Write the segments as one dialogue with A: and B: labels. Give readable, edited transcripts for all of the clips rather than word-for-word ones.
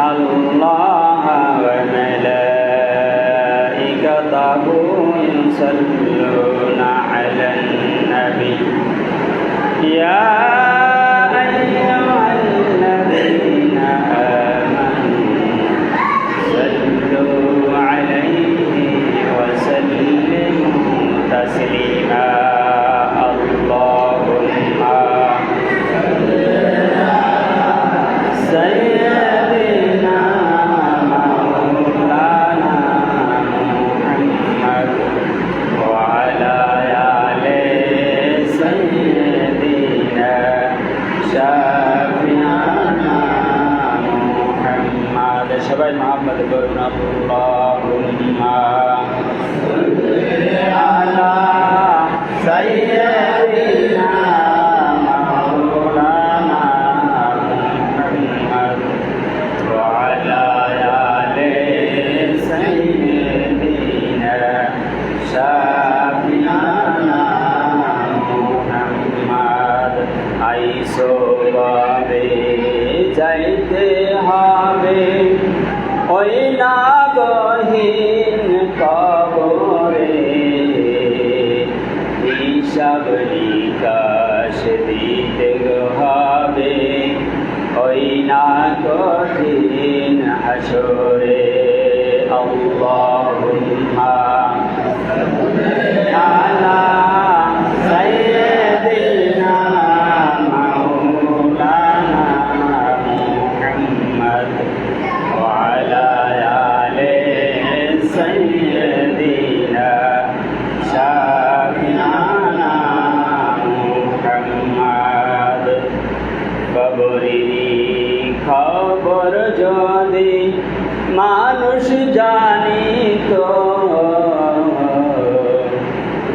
A: ইন্নাল্লাহা ওয়া মালাইকাতাহু ইউসাল্লুনা আলান নবী ইয়া আইয়ুহাল্লাযীনা আমানু সাল্লু আলাইহি ওয়া সাল্লিমু তাসলিমা সবাই মোহাম্মদ করুন আল্লাহুম্মা আলা সাইয়্যিদিনা মাওলানা মুহাম্মদ ওয়া আলা আলি সাইয়্যিদিনা শাফিআনা মুহাম্মদ আইসো বাবে যাইতে হবে ওই নাগহীন কবরে হিসাব নিকাশ দিতে হবে ওই নাগহীন হাসরে আল্লাহুম্মা আলা সাইয়্যিদিনা মাওলানা মুহাম্মদ سيدنا شافعنا محمد কবরেরই খবর যদি মানুষ জানিত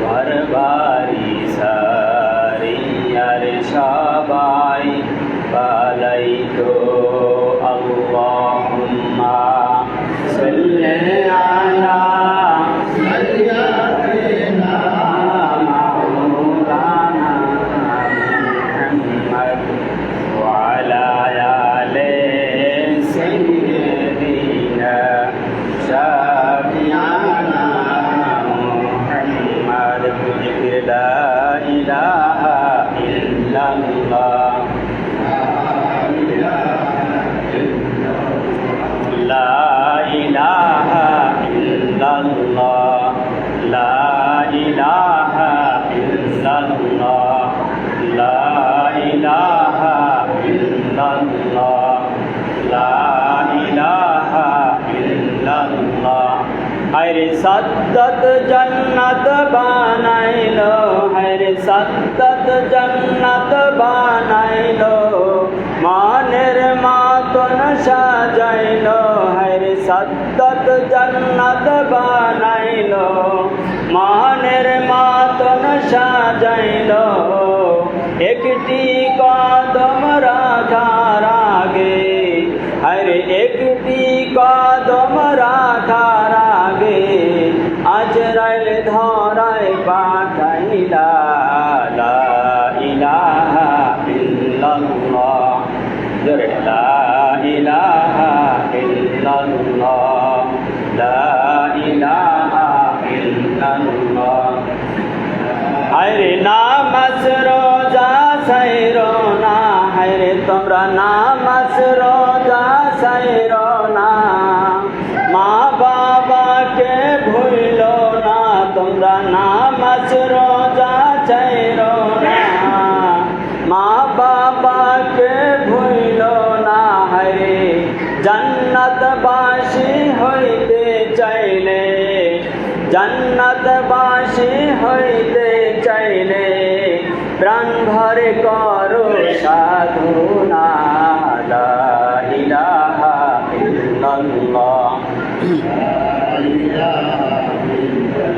A: ঘর বাড়ি সারিয়ার সবাই পালাইতো আল্লাহুম্মা সাল্লি আলা সাইয়্যিদিনা মাওলানা মুহাম্মদ ওয়া আলা আলি সাইয়্যিদিনা শাফিআনা মুহাম্মদ লা ইলাহা ইল্লাল্লাহ লা ইলাহা ইল্লাল্লাহ লা ইলাহা ইল্লাল্লাহ লা ইলাহা ইল্লাল্লাহ লা ইলাহা ইল্লাল্লাহ হরে সাদ্দাত জান্নাত বানাইলো হরে সাদ্দাত জান্নাত বানাইলো মানের মাতন সাজাইলো হরে সাদ্দাত জান্নাত বানাইলো মানের মাতন সাজাইলো একটি কদম রাখার আগে হরে একটি কদম রাখার আগে আজরাইল ধরায় পাঠাইলা লা ইলাহা ইল্লাল্লাহ জোরে লা ইলাহা ইল্লাল্লাহ লা ইলাহা ইল্লাল্লাহ হায়রে নামাজ রোজা ছাইরো না হায়রে তোমরা নামাজ রোজা ছাইরো না মা বাবাকে ভুলো না তোমরা নামাজ রোজা ছাইরো না মা বাবাকে ভুলো না হায়রে জান্নাতবাসী হইতে চাইলে জান্নাতবাসী হইতে চাইলে প্রাণ ভরে করো সাধনা লা ইলাহা ইল্লাল্লাহ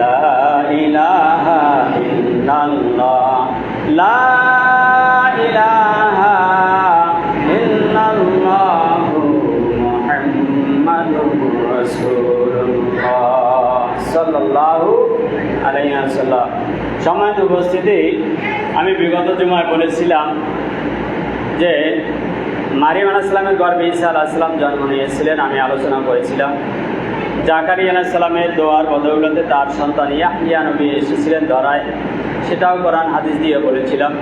A: লা ইলাহা ইল্লাল্লাহ লা ইলাহা ইল্লাল্লাহ মুহাম্মাদুর রাসূলুল্লাহ সাল্লাল্লাহু আলাইহি ওয়াসাল্লাম। সম্মানিত উপস্থিতি, আমি বিগত জুমায় বলেছিলাম যে মারিয়াম আলাইহিস সালামের গর্ভে ঈসা আলাইহিস সালাম জন্ম নিয়েছিলেন। আমি আলোচনা করেছিলাম জাকারিয়া আলাইহিস সালামের দোয়ার বদৌলতে তার সন্তান ইয়াহইয়া নবী এসেছিলেন ধরায়, সেটাও কোরআন হাদিস দিয়ে বলেছিলাম।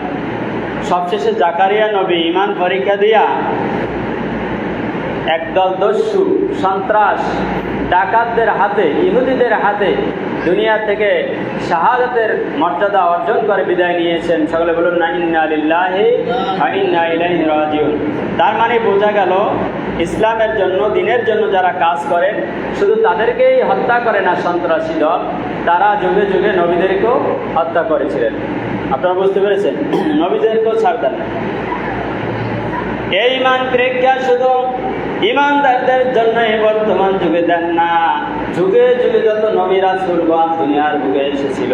A: সবশেষে জাকারিয়া নবী ঈমান পরীক্ষা দিয়া একদল দস্যু সন্ত্রাস ডাকাতদের হাতে, ইহুদিদের হাতে দুনিয়া থেকে শাহাদাতের মর্যাদা অর্জন করে বিদায় নিয়েছেন। সকলে বলুন না ইন্না লিল্লাহি ওয়া ইন্না ইলাইহি রাজিউন। তার মানে বোঝা গেল ইসলামের জন্য, দিনের জন্য যারা কাজ করে শুধু তাদেরকেই হত্যা করে না সন্ত্রাসী দল, তারা যুগে যুগে নবীদেরকেও হত্যা করেছিলেন। আপনারা বুঝতে পেরেছেন? নবীদেরকেও ছাড় দেন। এই ঈমান পরীক্ষা শুধু ঈমানদারদের জন্যই বর্তমান যুগে দেন না, যুগে যুগে যত নবী রাসূলগণ দুনিয়ার বুকে এসেছিল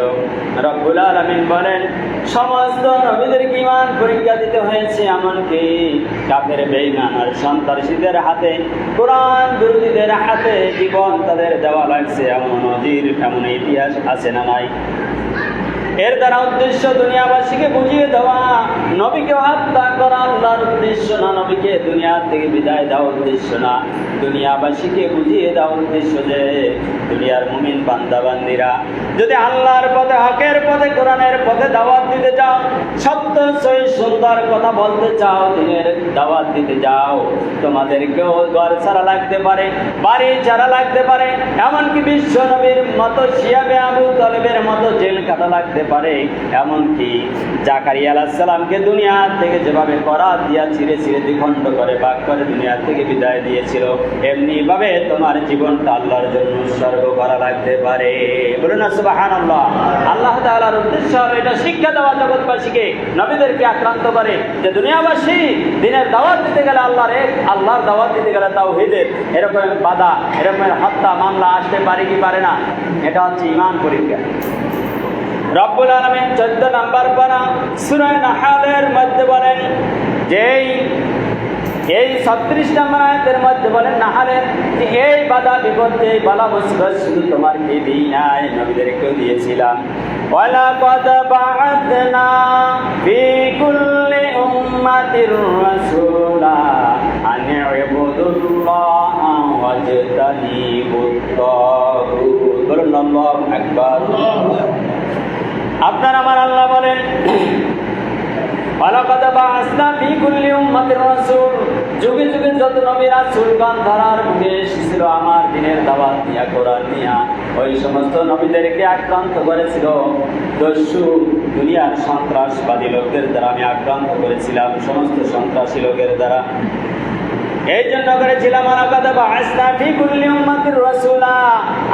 A: রব্বুল আলামিন বলেন সমস্ত নবীদেরকে ঈমান পরীক্ষা দিতে হয়েছে। এমনকি কাফের বেঈমান আর সন্ত্রাসীদের হাতে, কোরআন বিরোধীদের হাতে জীবন তাদের দেওয়া লাগছে। এমন নজির, এমন ইতিহাস আছে না নাই? এর দ্বারা উদ্দেশ্য দুনিয়াবাসীকে বুঝিয়ে দেওয়া, নবীকে হত্যা করা আল্লাহর উদ্দেশ্য না, নবীকে দুনিয়া থেকে বিদায় দেওয়া উদ্দেশ্য না, দুনিয়াবাসীকে বুঝিয়ে দেওয়া উদ্দেশ্য যে দুনিয়ার মুমিন বান্দা বান্দিরা যদি আল্লাহর পথে, হকের পথে, কোরআনের পথে দাওয়াত দিতে চাও, সত্য সই সুন্দর কথা বলতে চাও, দিনের দাওয়াত দিতে যাও, তোমাদেরকেও ঘর ছাড়া লাগতে পারে, বাড়ি ছাড়া লাগতে পারে, এমনকি বিশ্ব নবীর মতো শিয়াবে আবু তালেবের মতো জেল কাটা লাগতে পারে। এমনকি জাকারিয়া আলাইহিস সালামকে দুনিয়া থেকে যেভাবে করাত দিয়া ছিঁড়ে ছিঁড়ে দ্বিখণ্ড করে ভাগ করে দুনিয়া থেকে বিদায় দিয়েছিল, এমনি ভাবে তোমার জীবনটা আল্লাহর জন্য উৎসর্গ করা লাগতে পারে। বলুন না সুবহানাল্লাহ। আল্লাহ তাআলার উদ্দেশ্য হলো এটা শিক্ষা দেওয়া জগৎবাসীকে, নবীদেরকে আক্রান্ত করে যে দুনিয়াবাসী দিনের দাওয়াত দিতে গেলে আল্লাহর দাওয়াত দিতে গেলে তাওহীদের এরকম বাধা, এরকম হত্যা মামলা আসতে পারে কি পারে না? এটা হচ্ছে ঈমান পরীক্ষা। রব্বুল আলামিন 14 নম্বর পারা সূরা নাহলের মধ্যে বলেন যে এই 36 নম্বর আয়াতের মধ্যে বলেন নাহলের যে এই বাধা বিপত্তি, এই বালা মুসিবত শুধু তোমাকে দিই নাই, নবীদেরকেও দিয়েছিলাম। ওয়ালাকাদ বা'আতনা ফি কুল্লি উম্মাতির রাসূলা আন ইবুদুল্লাহা ওয়াজতানিবুত তাগুত। বলুন আল্লাহু আকবার। আপনার আমার আল্লাহ বলেন ওয়ালাকাদ বা'আসনা ফি কুল্লি উম্মাতির রাসূল, যুগে যুগে যত নবী রাসূলগণ ধরার মুখে এসেছিল আমার দিনের দাওয়াত নিয়া, কোরআন নিয়া, ওই সমস্ত নবীদেরকে আক্রান্ত করেছিল দস্যু দুনিয়ার সন্ত্রাসবাদী লোকদের দ্বারা আমি আক্রান্ত করেছিলাম, সমস্ত সন্ত্রাসী লোকের দ্বারা। এই জন্য করেছিলাম ওয়ালাকাদ বা'আসনা ফি কুল্লি উম্মাতির রাসূলা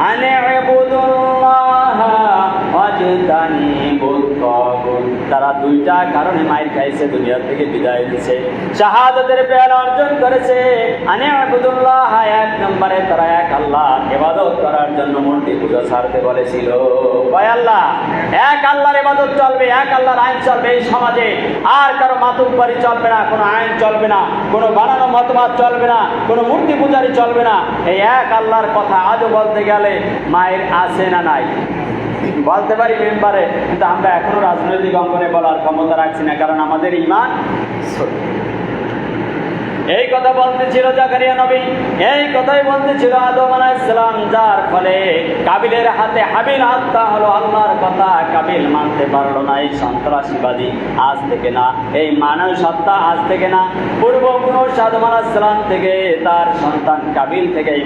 A: আন ইবুদুল্লাহা ওয়াজতানিবুত তাগুত। তারা দুইটা কারণে মাইর খাইছে, দুনিয়া থেকে বিদায় দিয়েছে, শাহাদাতের পেয়ার অর্জন করেছে। আন ইবুদুল্লাহ, এক নম্বরে তারা এক আল্লাহ ইবাদত করার জন্য মূর্তি পূজা ছাড়তে বলেছিল। কয় আল্লাহ? এক আল্লাহর ইবাদত চলবে, এক আল্লাহর আইন চলবে এই সমাজে। আর কারো মাতুব্বরি চলবে না, কোনো আইন চলবে না, কোনো বানানো মতবাদ চলবে না, কোনো মূর্তি পূজারি চলবে না। এই এক আল্লাহর কথা আজও বলতে গেলে মায়ের আছে না নাই? বলতে পারি মেম্বারে, কিন্তু আমরা এখনো রাজনৈতিক অঙ্গনে বলার ক্ষমতা রাখছি না, কারণ আমাদের ঈমান ছোট। এই কথা বলতেছিল জাকারিয়া নবী, এই কথাই বলতেছিল আদম আলাইহিস সালাম, যার ফলে কাবিলের হাতে হাবিল হত্যা হলো। আল্লাহর কথা কাবিল মানতে পারলো না। এই সন্ত্রাসীবাদী আজ থেকে না, এই মানুষ হত্যা আজ থেকে না, পূর্বপুরুষ আদম আলাইহিস সালাম থেকে তার সন্তান কাবিল থেকে এই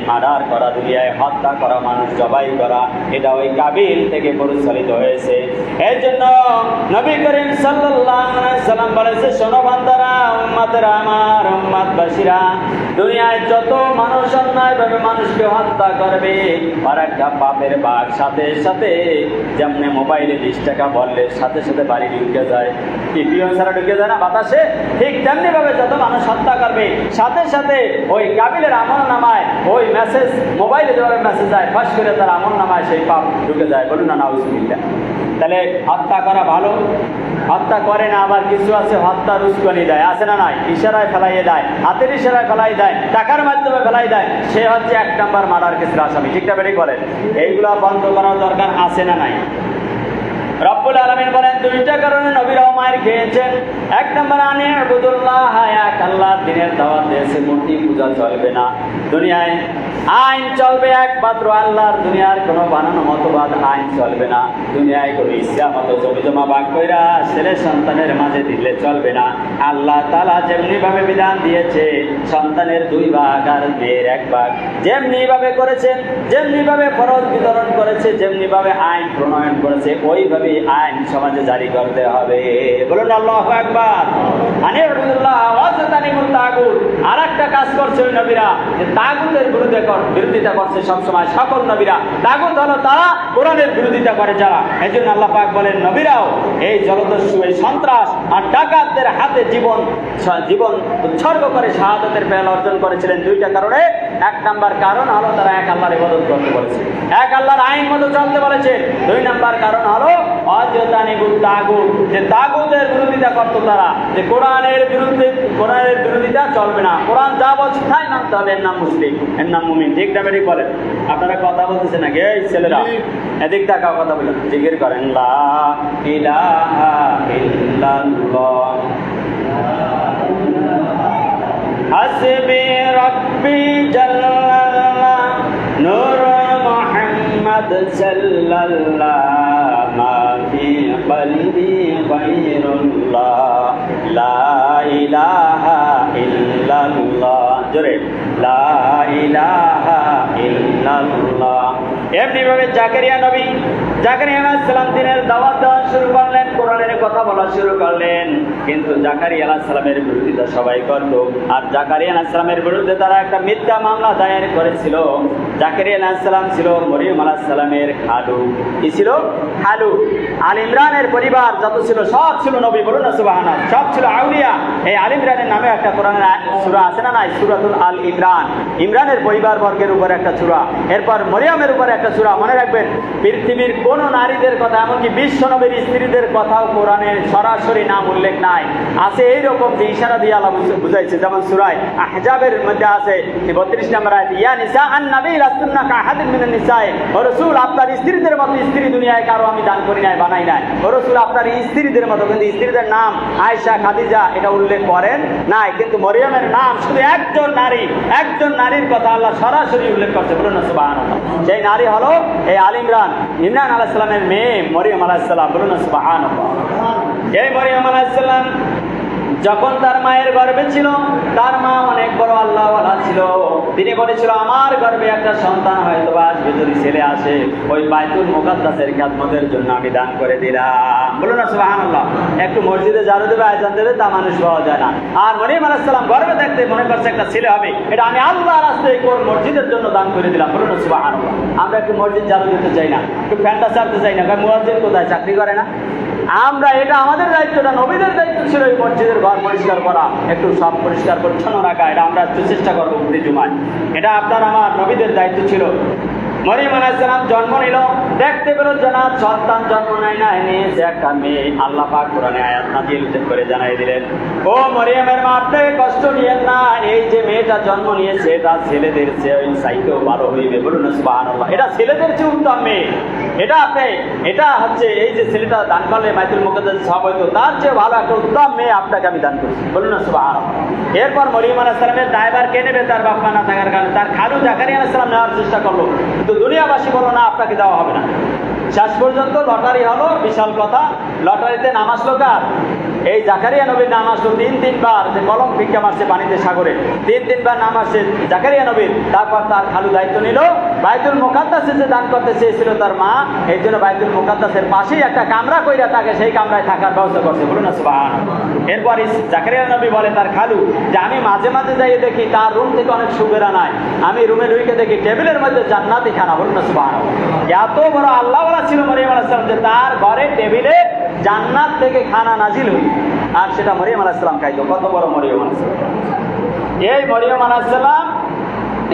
A: মার্ডার করা, দুনিয়ায় হত্যা করা, মানুষ জবাই করা, এটা ওই কাবিল থেকে পরিচালিত হয়েছে। এই জন্য নবী করিম সাল্লাল্লাহু আলাইহি সাল্লাম বলেছে, শোনো বান্দারা, আমার উম্মতবাসীরা, দুনিয়ায় যত মানুষ অন্যায়ভাবে মানুষকে হত্যা করবে আর একটা পাপের ভাগ সাথে সাথে, যেমন মোবাইলে 20 টাকা বললে সাথে সাথে বাড়ি ঢুকে যায়, টিপিও ছাড়া ঢুকে যায় না বাতাসে, ঠিক তেমনি ভাবে যত মানুষ হত্যা করবে সাথে সাথে ওই কাবিলের আমল নামায় ওই মেসেজ, মোবাইলে যেভাবে মেসেজ যায় ফাঁস করে তার আমল নামায় সেই পাপ ঢুকে যায়। বলুন না নাউজুবিল্লাহ। তাহলে হত্যা করা ভালো? হত্যা করে না, আবার কিছু আছে হত্যা রুস্কানি দেয়, আছে না নাই? ইশারায় ফেলাইয়ে দেয়, হাতের ইশারায় ফেলাই দেয়, টাকার মাধ্যমে ফেলাই দেয়, সে হচ্ছে 1 নম্বর মার্ডার কেসের আসামি। ঠিকটা বেরিয়ে বলেন। এইগুলা বন্ধ করার দরকার আছে না নাই? রব্বুল আলামিন বলেন দুইটা কারণে নবীরাও মায়ের খেয়েছেন। এক নম্বর আনে আবুদুল্লাহ, এক আল্লাহর দ্বীনের দাওয়াত দিয়েছে, মূর্তি পূজা চলবে না, দুনিয়ায় আইন চলবে একমাত্র আল্লাহর, দুনিয়ার কোনো বানানো মতবাদ আইন চলবে না, দুনিয়ায় কোনো ইচ্ছা মতো জমি জমা ভাগ কইরা ছেলে সন্তানের মাঝে দিলে চলবে না। আল্লাহ তাআলা যেমনি ভাবে বিধান দিয়েছে সন্তানের 2 ভাগ আর মেয়ের 1 ভাগ, যেমনি ভাবে করেছেন, যেমনি ভাবে ফরজ বিতরণ করেছে, যেমনি ভাবে আইন প্রণয়ন করেছে, ওইভাবে আইন সমাজে জারি করতে হবে। বলুন আল্লাহু আকবার। আনিবুদুল্লাহ ওয়াজতানিমুত তাগুত। আরেকটা কাজ করছে ওই নবীরা, যে তাগুতের বিরোধিতা করছে সবসময় সকল নবীরা। তাগুত হলো তারা কোরআনের বিরোধিতা করে যারা। এজন্য আল্লাহ পাক বলেন নবীরাও এই জলদস্যু, এই সন্ত্রাস আর ডাকাতদের হাতে জীবন উৎসর্গ করে শাহাদাতের পেয়ালা অর্জন করেছিলেন 2টা কারণে। 1 নাম্বার কারণ হলো তারা এক আল্লাহর ইবাদত করতে বলেছে, এক আল্লাহর আইন মতো চলতে বলেছে। 2 নাম্বার কারণ হলো ওয়াজতানিমুত তাগুত, যে তাগুতের বিরোধিতা করতো তারা, যে কোরআনের বিরোধিতা চলবে না, কোরআন যা বলছে তাই মানতে হবে। এর নাম মুসলিম, এর নাম মুমিন। ঠিক না বেঠিক বলেন? আপনারা কথা বলতেছেন নাকি? এই ছেলেরা এদিক তাকাও, কথা বলেন, জিকির করেন লা ইলাহা ইল্লাল্লাহ হাসবি রাব্বি জাল্লাল্লাহ নূর মুহাম্মদ সাল্লাল্লাহ মা ফি কলবি গায়রুল্লাহ লা ইলাহা ইল্লাল্লাহ। জোরে লা ইলাহা ইল্লাল্লাহ। এমনি ভাবে জাকারিয়া নবী, জাকারিয়া আলাইহিস সালাম দিনের দাওয়াত দেওয়া শুরু করলেন, কোরআনের কথা বলা শুরু করলেন, কিন্তু জাকারিয়া আলাইহিস সালামের বিরোধিতা সবাই করত। আর জাকারিয়া আলাইহিস সালামের বিরুদ্ধে তারা একটা মিথ্যা মামলা দায়ের করেছিল। জাকারিয়া আলাইহিস সালাম ছিল মরিয়ম আলাইহিস সালামের খালু। কি ছিল? খালু। আল ইমরানের পরিবার যত ছিল সব ছিল নবী, বলুন না সুবহানাল্লাহ, সব ছিল আউলিয়া। এই আল ইমরানের নামে একটা কোরআনের সূরা আছে না নাই? সূরাতুল আল ইমরান। ইমরানের পরিবার বর্গের উপর একটা সূরা, এরপর মরিয়মের উপর একটা সূরা। মনে রাখবেন, পৃথিবীর কোন নারীদের কথা, এমনকি বিশ্ব নবীর স্ত্রীদের কথাও কোরআনের সরাসরি নাম উল্লেখ নাই। আছে এইরকম যে ইশারা দিয়ে আল্লাহ বুঝাইছে, যেমন সূরা আহজাবের মধ্যে আছে 32 নম্বর আয়াত, ইয়া নিসা আন নবী লাস্তুন্না কাহাদিন মিনান নিসায়ে, ও রাসূল আপনার স্ত্রীদের মতো স্ত্রী দুনিয়ায় কারো আমি দান করি নাই, বানাই নাই। ও রাসূল আপনার স্ত্রীদের মতো, কিন্তু স্ত্রীদের নাম আয়েশা, খাদিজা এটা উল্লেখ করেন নাই। কিন্তু মরিয়মের নাম শুধু একজন নারীর কথা আল্লাহ সরাসরি উল্লেখ করছে, বলুন না সুবহানাল্লাহ। সেই নারী হলো এই আল ইমরান, ইমরান আলাইহিস সালামের মেয়ে মরিয়ম আলাইহিস সালাম, বলুন না সুবহানাল্লাহ। এই মরিয়ম আলাইহিস সালাম যখন তার মায়ের গর্ভে ছিল, তার মা অনেক বড় আল্লাহওয়ালা ছিল। তিনি বলেছিল আমার গর্ভে একটা সন্তান হয়তো আসবে, যদি ছেলে আসে ওই বাইতুল মুকাদ্দাসের খিদমতের জন্য আমি দান করে দিলাম, বলুন না সুবহানাল্লাহ। একটু মসজিদে ঝাড়ু দেবে, আযান দেবে, তা মানুষ পাওয়া যায় না। আর মরিয়ম আলাইহিস সালাম গর্ভে থাকতে মনে করছে একটা ছেলে হবে, এটা আমি আল্লাহর রাস্তায় কোন মসজিদের জন্য দান করে দিলাম, বলুন না সুবহানাল্লাহ। আমরা একটু মসজিদ ঝাড়ু দিতে চাই না, একটু ফ্যানটা চাপতে চাই না, কারণ মুয়াজ্জিন কোথায়? চাকরি করে না। আমরা এটা আমাদের দায়িত্বটা, নবীদের দায়িত্ব ছিল এই মসজিদের ঘর পরিষ্কার করা, একটু সব পরিষ্কার পরিচ্ছন্ন রাখা। এটা আমরা একটু চেষ্টা করবো প্রতি জুমায়, এটা আপনার আমার নবীদের দায়িত্ব ছিল। মরিয়ম আলাইহিস সালাম জন্ম নিল, দেখতে পেল জান্নাত সন্তান জন্ম নেয় না, এনেছে একটা মেয়ে। আল্লাহ পাক কোরআনে আয়াত নাযিল করে জানাই দিলেন, ও মরিয়মের মা আপনি কষ্ট নিয়েন না, এই যে মেয়েটা জন্ম নিয়েছে এটা ছেলেদের চেয়ে চাইতেও ভালো হইবে, বলুন না সুবহানাল্লাহ। এটা ছেলেদের চেয়ে উত্তম মেয়ে, এটা হচ্ছে এই যে ছেলেটা দান করলে বাইতুল মুকাদ্দাস সব হইতো, তার চেয়ে ভালো একটা উত্তম মেয়ে আপনাকে আমি দান করছি, বলুন না সুবহানাল্লাহ। এরপর মরিয়ম আলাইহিস সালামের দায়ভার কে নেবে? তার বাপ মা না থাকার কারণে তার খালু জাকারিয়া আলাইহিস সালাম নেওয়ার চেষ্টা করলো, কিন্তু দুনিয়াবাসী বলল না, আপনাকে দেওয়া হবে না। শেষ পর্যন্ত লটারি হলো, বিশাল কথা। লটারিতে নাম আসলো কার? এই জাকারিয়া নবীর নাম আসলো 3-3 যে কলম ভিক্ষা মারছে পানিতে সাগরে, 3-3 নাম আসছে জাকারিয়া নবীর। তারপর তার খালু দায়িত্ব নিল, বাইতুল মুকাদ্দাসে যে দান করতে চেয়েছিল তার মা, এই জন্য বাইতুল মুকাদ্দাসের পাশেই একটা কামরা কইরা তাকে সেই কামরায় থাকার ব্যবস্থা করছে, বলুন না সুবহানাল্লাহ। এরপর জাকারিয়া নবী বলে তার খালু যে আমি মাঝে মাঝে যাই দেখি তার রুম থেকে অনেক সুবেরা নাই, আমি রুমে ঢুকে দেখি টেবিলের মধ্যে জান্নাতি খানা, বলুন না সুবহানাল্লাহ। এত বড় আল্লাহওয়ালা ছিল মরিয়ম আলাইহিস সালাম যে তার ঘরে টেবিলে জান্নাত থেকে খানা নাজিল হই, আর সেটা মরিয়ম আলাইহিস সালাম খাইতো। কত বড় মরিয়ম আলাইহিস সালাম! এই মরিয়ম আলাইহিস সালাম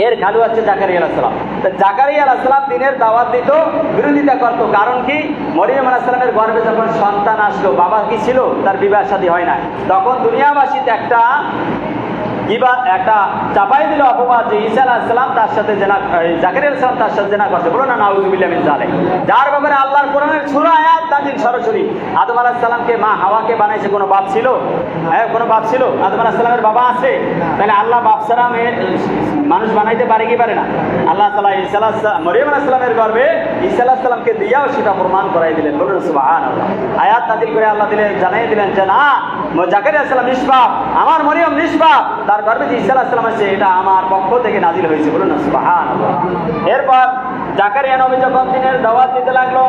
A: এর খালু হচ্ছে জাকারিয়া আলাইহিস সালাম। জাকারিয়া আলাইহিস সালাম দিনের দাওয়াত দিত, বিরোধিতা করতো। কারণ কি? মরিয়ম আলাইহিস সালামের গর্ভে যখন সন্তান আসলো, বাবা কি ছিল? তার বিবাহ শাদী হয় না। তখন দুনিয়াবাসীতে একটা কিবা একটা চাপাই দিল অপবাদ যে ঈসা আলাইহিস সালাম তার সাথে জেনা, জাকারিয়া আলাইহিস সালাম তার সাথে জেনা করছে। বলো না নাউযুবিল্লাহ মিন যালিক। যার ব্যাপারে আল্লাহর কোরআনের সূরা আয়াত নাযিল সরাসরি। আদম আলাইহিস সালামকে মা হাওয়াকে বানাইছে, কোনো বাপ ছিল? হ্যাঁ, কোনো বাপ ছিল? আদম আলাইহিস সালামের বাবা আছে? তাহলে আল্লাহ বাপ ছাড়া মানুষ বানাইতে পারে কি পারে না? আল্লাহ তাআলা ঈসা আলাইহিস সালাম মরিয়ম আলাইহিস সালামের গর্ভে ঈসা আলাইহিস সালামকে দিয়াও সেটা প্রমাণ করাই দিলেন। বলুন সুবহানাল্লাহ। আয়াত নাযিল করে আল্লাহ জানাই দিলেন যে না, জাকারিয়া আলাইহিস সালাম নিষ্পাপ, আমার মরিয়ম নিষ্পাপ, তার গর্ভে যে ঈসা আলাইহিস সালাম আছে এটা আমার পক্ষ থেকে নাযিল হয়েছে। বলুন সুবহানাল্লাহ। এরপর জাকারিয়া নবী যখন দিনের দাওয়াত দিতে লাগলো,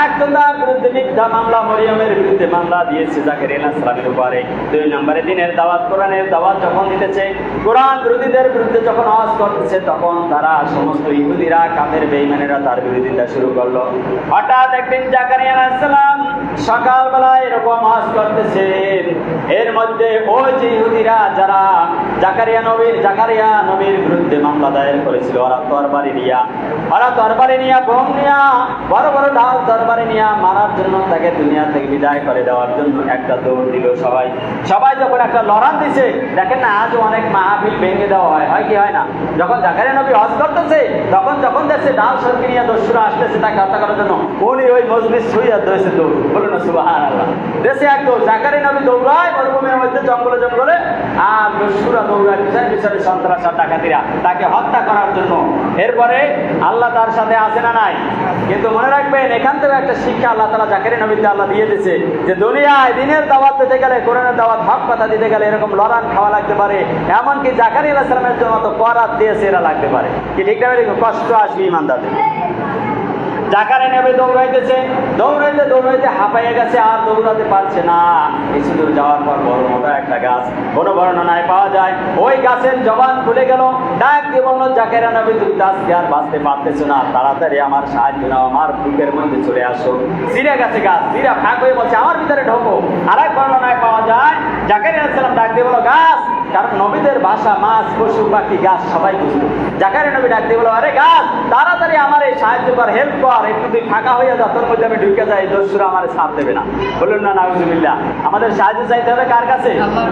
A: একজন তার বিরুদ্ধে মিথ্যা মামলা, মরিয়মের বিরুদ্ধে মামলা দিয়েছে জাকারিয়া আলাইহিস সালামের উপরে। 2 নম্বরে দিনের দাওয়াত, কোরআনের দাওয়াত যখন দিতেছে, কোরআন বিরোধীদের বিরুদ্ধে যখন আওয়াজ করতেছে, তখন তারা সমস্ত ইহুদিরা, কাফের বেঈমানেরা তার বিরোধিতা শুরু করলো। হঠাৎ একদিন জাকারিয়া আলাইহিস সালাম সকালবেলায় এরকম আওয়াজ করতেছেন, এর মধ্যে ওই যে ইহুদিরা যারা জাকারিয়া নবীর বিরুদ্ধে মামলা দায়ের করেছিল, ওরা তরবারি নিয়া বোম নিয়া বড় বড় ঢাল তরবারি নিয়া মারার জন্য, তাকে দুনিয়া থেকে বিদায় করে দেওয়ার জন্য একটা দৌড় দিল। সবাই যখন একটা লড়ান দিছে, দেখেন না আজ অনেক মাহফিল ভেঙে দেওয়া হয় কি হয় না? যখন জাকারিয়া নবী হজ করতেছে, যখন দেখছে ডাল সরকি নিয়ে দস্যুরা আসতেছে তাকে হত্যা করার জন্য, উনি ওই মজলিস ছুঁইয়া ধরেছে দৌড়। বলুন সুবহানাল্লাহ। দেশে এক দৌড়, জাকারিয়া নবী দৌড়ায় মরুভূমির মধ্যে, জঙ্গলে, আর দস্যুরা দৌড়ায় পিছনে সন্ত্রাস আর ডাকাতিরা তাকে হত্যা করার জন্য। এরপরে আল্লাহ তার সাথে আছে না নাই? কিন্তু মনে রাখবেন, এখান থেকে একটা শিক্ষা আল্লাহ তাআলা জাকারিয়া নবীকে আল্লাহ দিয়ে দিয়েছে যে দুনিয়ায় দিনের দাওয়াত দিতে গেলে, কোরআনের দাওয়াত, হক কথা দিতে গেলে এরকম লড়ান খাওয়া লাগতে পারে। এমনকি জাকারিয়া আলাইহিস সালামের জন্য তো করাত দিয়েছে এরা লাগতে পারে। কি ঠিক না? কষ্ট আসবে ইমানদারদের। জাকারিয়া নবী দৌড়াইতে হাঁপাইয়া গেছে, আর দৌড়াতে পারছে না। কিছু দূর যাওয়ার পর বড় মোটা একটা গাছ, কোনো বর্ণনায় পাওয়া যায় ওই গাছের জবান খুলে গেল। ডাক দিয়ে বলল, জাকারিয়া নবী তুমি আজকে আর বাঁচতে পারতেছো না, তাড়াতাড়ি আমার সাহায্য নাও, আমার বুকের মধ্যে চলে আসো। সিরিয়া গেছে গাছ, সিরিয়া ফাঁক হয়ে বলছে আমার ভিতরে ঢোকো। আর এক বর্ণনায় পাওয়া যায় জাকারিয়া আলাইহিস সালাম ডাক দিয়ে বলল গাছ, কারণ নবীদের ভাষা মাছ, পশু, পাখি, গাছ সবাই বুঝতো। জাকারিয়া নবী ডাক দিয়ে বলল, আরে গাছ তাড়াতাড়ি আমার এই সাহায্য কর, হেল্প কর, একটু তুই ফাঁকা হইয়া যা, তোর মধ্যে আমি ঢুকে যাই, দস্যুরা আমার ছাড় দেবে না। বলুন না নাউজুবিল্লাহ। আমাদের সাহায্য চাইতে হবে কার কাছে?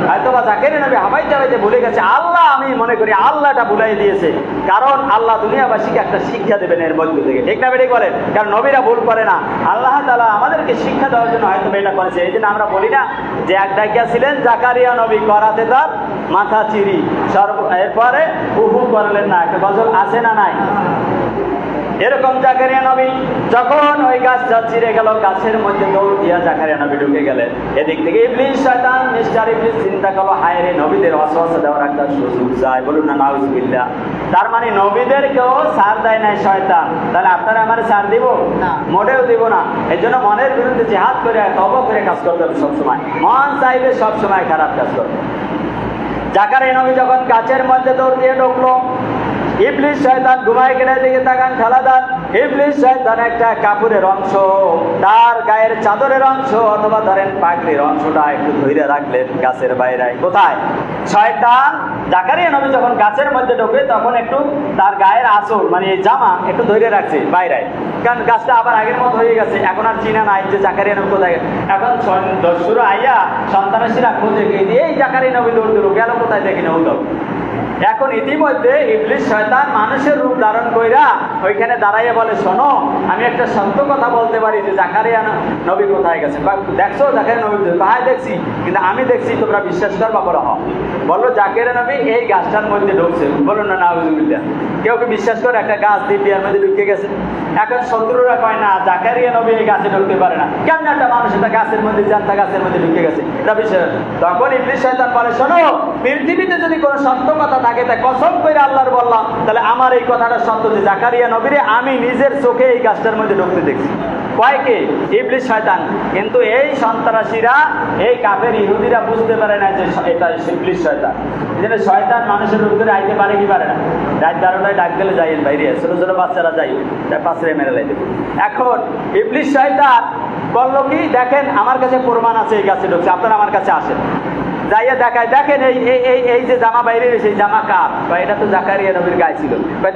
A: হয়তো বা জাকারিয়া নবী হাবাইতে ভুলে গেছে আল্লাহ, আমি মনে করি আল্লাহটা ভুলাই দিয়েছে, কারণ আল্লাহ দুনিয়াবাসীকে একটা শিক্ষা দেবেন এর মধ্য থেকে। ঠিক না বেঠিক বলেন? কারণ নবীরা ভুল করে না, আল্লাহ তাআলা আমাদেরকে শিক্ষা দেওয়ার জন্য হয়তো এটা করেছে। এই জন্য আমরা বলি না যে এক ডাকিয়া ছিলেন জাকারিয়া নবী, করাতে তার মাথা চিরি, এরপরে উহু করলেন না। একটা গজল আছে না নাই? এরকম জাকারিয়া নবী যখন ওই গাছটা চিরে গেল, গাছের মধ্যে দৌড় দিয়া জাকারিয়া নবী ঢুকে গেলেন। এদিক থেকে ইবলিস, শয়তান, মিস্টার ইবলিস চিন্তা করলো, হায় রে, নবীদের ওয়াসওয়াসা দেওয়ার একটা সুযোগ চাই। বলুন না নাউজুবিল্লাহ। তার মানে নবীদেরকেও ছাড় দেয় নাই শয়তান, তাহলে আপনারা আমার ছাড় দিব না? মোটেও দিব না। এই জন্য মনের বিরুদ্ধে জিহাদ করে, তওবা করে কাজ করতে হবে সবসময়। মন চাইবে সবসময় খারাপ কাজ করবে। জাকারিয়া নবী যখন গাছের মধ্যে দৌড় দিয়ে ঢুকলো, ইবলিস শয়তান ঘুমায় গেলে দিকে তাকান ঠালাদার। ইবলিস শয়তান একটা কাপড়ের অংশ, তার গায়ের চাদরের অংশ অথবা ধরেন পাগড়ির অংশটা একটু ধরে রাখলেন গাছের বাইরে। কোথায়? শয়তান জাকারিয়া নবী যখন গাছের মধ্যে ঢোকে তখন একটু তার গায়ের আঁচল, মানে জামা একটু ধরে রাখছে বাইরে, কারণ গাছটা আবার আগের মতো হয়ে গেছে। এখন আর চিনা নাই যে জাকারিয়া নবী কোথায়। এখন দস্যুরা আইয়া, সন্ত্রাসীরা খোঁজে, এই জাকারিয়া নবী দৌড় দিল, গেল কোথায় দেখি না হলো। এখন ইতিমধ্যে ইবলিস শয়তান মানুষের রূপ ধারণ কইরা ওইখানে দাঁড়াইয়া বলে, শোনো, আমি একটা সত্য কথা বলতে পারি যে জাকারিয়া নবী কোথায় গেছে। দেখছো জাকারিয়া নবী? কোথায় দেখছি, কিন্তু আমি দেখছি, তোমরা বিশ্বাস করবা? বলো হ। বললো জাকারিয়া নবী এই গাছটার মধ্যে ঢুকছে। বলুন না নাউজুবিল্লাহ। কেউ কি বিশ্বাস করে? একটা গাছ দিব্যার মধ্যে ঢুকে গেছে। এখন শত্রুরা কয় না, জাকারিয়া নবী এই গাছে ঢুকতে পারে না। কেমন একটা মানুষ একটা গাছের মধ্যে, জানতা গাছের মধ্যে ঢুকে গেছে, এটা বিশ্বাস। তখন ইবলিস শয়তান বলে, শোনো, পৃথিবীতে যদি কোনো সত্য কথা থাকে, তাই কসম করে আল্লাহর বললাম, তাহলে আমার এই কথাটা সত্য যে জাকারিয়া নবীরে আমি নিজের চোখে এই গাছটার মধ্যে ঢুকতে দেখছি। কয়কে? ইবলিস শয়তান। কিন্তু এই সন্ত্রাসীরা, এই কাফের ইহুদিরা বুঝতে পারে না যে এটা ইবলিস শয়তান। এই জন্য শয়তান মানুষের রূপ ধরে আইতে পারে কি পারে না? রাত 12টায় ডাক দিলে যাই বাইরে, ছোট ছোট বাচ্চারা যাই, পাশে মেরে লাইতে। এখন ইবলিস শয়তান বললো কি, দেখেন আমার কাছে প্রমাণ আছে এই গাছে ঢুকছে, আপনারা আমার কাছে আসেন।
B: যাইয়া দেখায়, দেখেন এই এই এই যে জামা বাইরে সেই জামা কার, বা এটা তো জাকারিয়া নবীর গায়ে ছিল,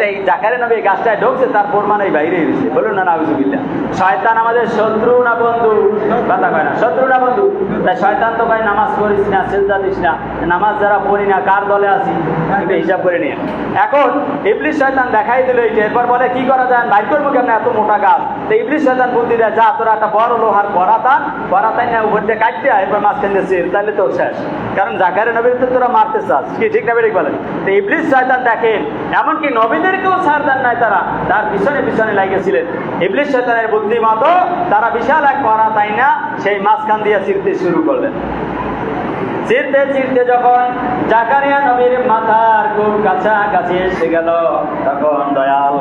B: এই জাকারিয়া নবী গাছটায় ঢুকছে, তার প্রমাণ এই বাইরে এসেছে। বলুন না নাউজুবিল্লাহ। শয়তান আমাদের শত্রু না বন্ধু? কথা কয় না, শত্রু না বন্ধু? তাই শয়তান তো কয় নামাজ পড়িস না, সিজদা দিস না। নামাজ যারা পড়ি না কার দলে আছি একটু হিসাব করে নিয়ে। এখন ইবলিস শয়তান দেখাই দিল এইটা, এরপর বলে কি করা যায়, বাইর করবো কেন এত মোটা গাছ? তো ইবলিস শয়তান বুদ্ধি দেয়, যা তোরা একটা বড় লোহার করাতাই না উপর দিয়ে কাটতে হয়, এরপর মাঝখান দিয়ে চির, তাহলে তো শেষ। কারণ জাকারিয়া নবীর তো তোরা মারতে চাস, কি ঠিক না বেরিক বলেন? তো ইবলিস শয়তান দেখেন এমনকি নবীদেরকেও ছাড় দেন নাই, তারা তার পিছনে পিছনে লাগিয়েছিলেন। ইবলিস শয়তানের বুদ্ধিমতো তারা বিশাল এক করাতাই না সেই মাঝখান দিয়ে চিরতে শুরু করলেন। চিরতে চিরতে যখন জাকারিয়া নবীর মাথার খুব কাছাকাছি এসে গেল, তখন দয়াল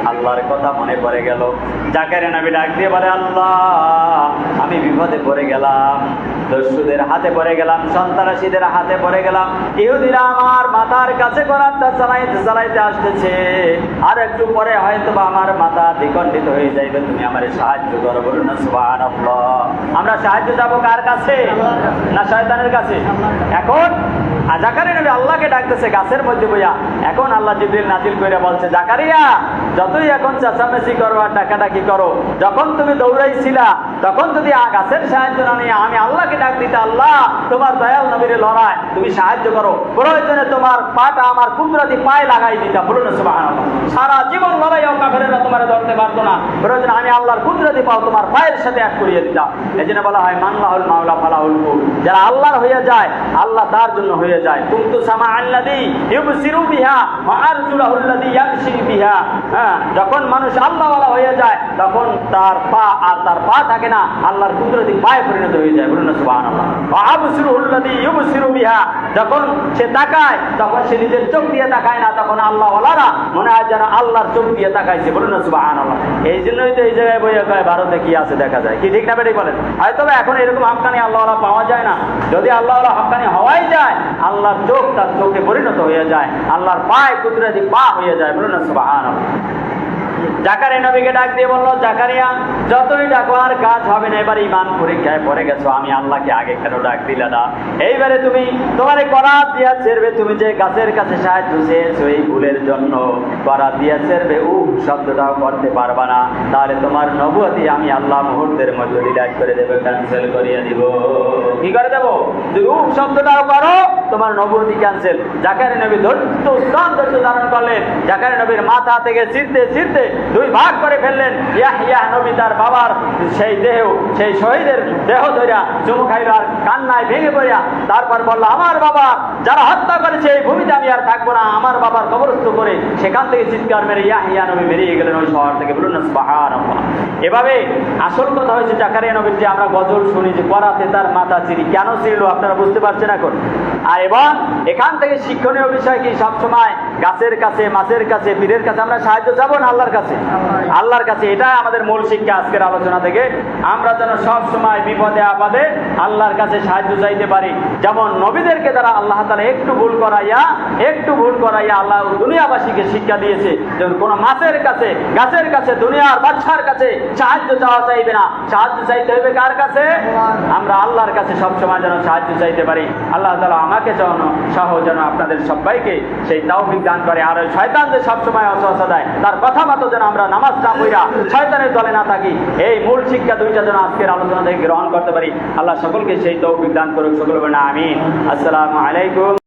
B: আল্লাহর কথা মনে পড়ে গেল। জাকারিয়া নবী ডাক দিয়ে বলে, আল্লাহ আমি বিপদে পড়ে গেলাম, দস্যুদের হাতে পড়ে গেলাম, সন্ত্রাসীদের হাতে পড়ে গেলাম, ইহুদিরা আমার মাথার কাছে করাতটা চালাইতে চালাইতে আসতেছে, আর একটু পরে হয়তো বা আমার মাথা দ্বিখণ্ডিত হয়ে যাইবে, তুমি আমার সাহায্য করো। বলুন না সুবহানাল্লাহ। আমরা সাহায্য যাবো কার কাছে? না শয়তানের কাছে? এখন জাকারিয়া নবী আল্লাহকে ডাকতেছে গাছের মধ্যে বইয়া। এখন আল্লাহ জিবরিল নাজিল করে বলছে, জাকারিয়া যতই এখন চেঁচামেচি করো আর ডাকাডাকি করো, যখন তুমি দৌড়াইছিলা তখন যদি গাছের সাহায্য না নিয়ে আমি আল্লাহকে ডাক দিতে, আল্লাহ তোমার দয়াল নবীর লড়াই তুমি সাহায্য করো, প্রয়োজনে তোমার পাটা আমার কুদরতি পায়ে লাগাই দিতাম। বলুন না সুবহানাল্লাহ। সারা জীবন লড়াইও কাফেরেরা তোমার ধরতে পারতো না, প্রয়োজনে আমি আল্লাহর কুদরতি পাও তোমার পায়ের সাথে এক করিয়ে দিতাম। এই জন্য বলা হয় মানলাহুল মাওলা ফালাহুল কুল, যারা আল্লাহর হয়ে যায় আল্লাহ তার জন্য হয়ে যায়। কুনতু সামাআল্লাযী ইউবসিরু বিহা ওয়া আরজুলাহুল্লাযী ইয়ামশি বিহা। যখন মানুষ আল্লাহওয়ালা হয়ে যায় তখন তার পা আর তার পা থাকে না, আল্লাহর কুদরতি পায়ে পরিণত হয়ে যায়। বলুন না সুবহানাল্লাহ। ওয়া আবসিরুহুল্লাযী ইউবসিরু বিহা, যখন সে তাকায় তখন সে নিজের চোখ দিয়ে তাকায় না, তখন আল্লাহওয়ালারা মনে হয় যেন আল্লাহর চোখ দিয়ে তাকাইছে। বলুন না সুবহানাল্লাহ। এই জন্যই তো এই জায়গায় বইয়া কয় ভারতে কি আছে দেখা যায়, কি ঠিক না বেরিয়ে বলেন? হয়তো এখন এরকম হাক্কানি আল্লাহওয়ালা পাওয়া যায় না। যদি আল্লাহওয়ালা হাক্কানি হওয়াই যায়, আল্লাহর চোখ তার চোখে পরিণত হয়ে যায়, আল্লাহর পায়ে কুদরতি পা হয়ে যায়। বলুন না সুবহানাল্লাহ। জাকারিয়া নবীকে ডাক দিয়ে বললো, জাকারিয়া যতই ডাকো আর কাজ হবে না, এবার ইমান পরীক্ষায় পড়ে গেছো, আমি আল্লাহকে আগে কেন ডাক দিলে না? এইবারে তুমি তোমার করাত দিয়া ছেড়বে, তুমি যে গাছের কাছে সাহায্য চেয়েছো এই ভুলের জন্য করাত দিয়া ছেড়বে শব্দটাও করতে পারবা না, তাহলে তোমার নবুয়তি আমি আল্লাহ মুহূর্তের মধ্যে ডিলিট করে দেবো, ক্যান্সেল করিয়ে দিব। কি করে দেবো? তুমি শব্দটাও করো, তোমার নবুয়তি ক্যান্সেল। জাকারিয়া নবী ধৈর্য ধারণ করলেন। জাকারিয়া নবীর মাথা থেকে চিরতে চিরতে দুই ভাগ করে ফেললেন। ইয়াহইয়া নবী তার বাবার সেই দেহ, সেই শহীদের দেহ ধরিয়া চুমু খাইল আর কান্নায় ভেঙে পড়িয়া তারপর বলল, আমার বাবা যারা হত্যা করেছে এই ভূমিতে আমি আর থাকবো না, আমার বাবার কবরস্থ করে সেখান থেকে চিৎকার মেরে ইয়াহইয়া নবী বেরিয়ে গেলেন ওই শহর থেকে। বলুন না সুবহানাল্লাহ। এভাবে আসল কথা হয়েছে জাকারিয়া নবীর যে আমরা গজল শুনি যে করাতে তার মাথা চিরি, কেন চিরল আপনারা বুঝতে পারছেন এখন? আর এবং এখান থেকে শিক্ষণীয় বিষয় কি, সবসময় গাছের কাছে, মাছের কাছে, পীরের কাছে আমরা সাহায্য যাবো না আল্লাহর কাছে? আল্লাহর কাছে। এটা আমাদের মূল শিক্ষা আজকের আলোচনা থেকে। আমরা যেন সব সময় বিপদে আপদে আল্লাহর কাছে সাহায্য চাইতে পারি। যেমন নবীদেরকে দ্বারা আল্লাহ তাআলা একটু ভুল করাইয়া আল্লাহ দুনিয়াবাসীকে শিক্ষা দিয়েছে, যেমন কোন মাছের কাছে, গাছের কাছে, দুনিয়ার বাদশার কাছে সাহায্য চাওয়া চাইবে না, সাহায্য চাইতে হবে কার কাছে? আমরা আল্লাহর কাছে সবসময় যেন সাহায্য চাইতে পারি। আল্লাহ তাআলা আমাকে সহ যেন আপনাদের সবাইকে সেই তৌফিক দান করে। আর শয়তান যে সবসময় অসহসা দেয় তার কথা মতো যেন আমরা নামাজ না পড়া শয়তানের দলে না থাকি, এই মূল শিক্ষা দুইটা যেন আজকের আলোচনা থেকে গ্রহণ করতে পারি। আল্লাহ সকলকে সেই তৌফিক দান করুক। সকল বলেন আমিন। আসসালামু আলাইকুম।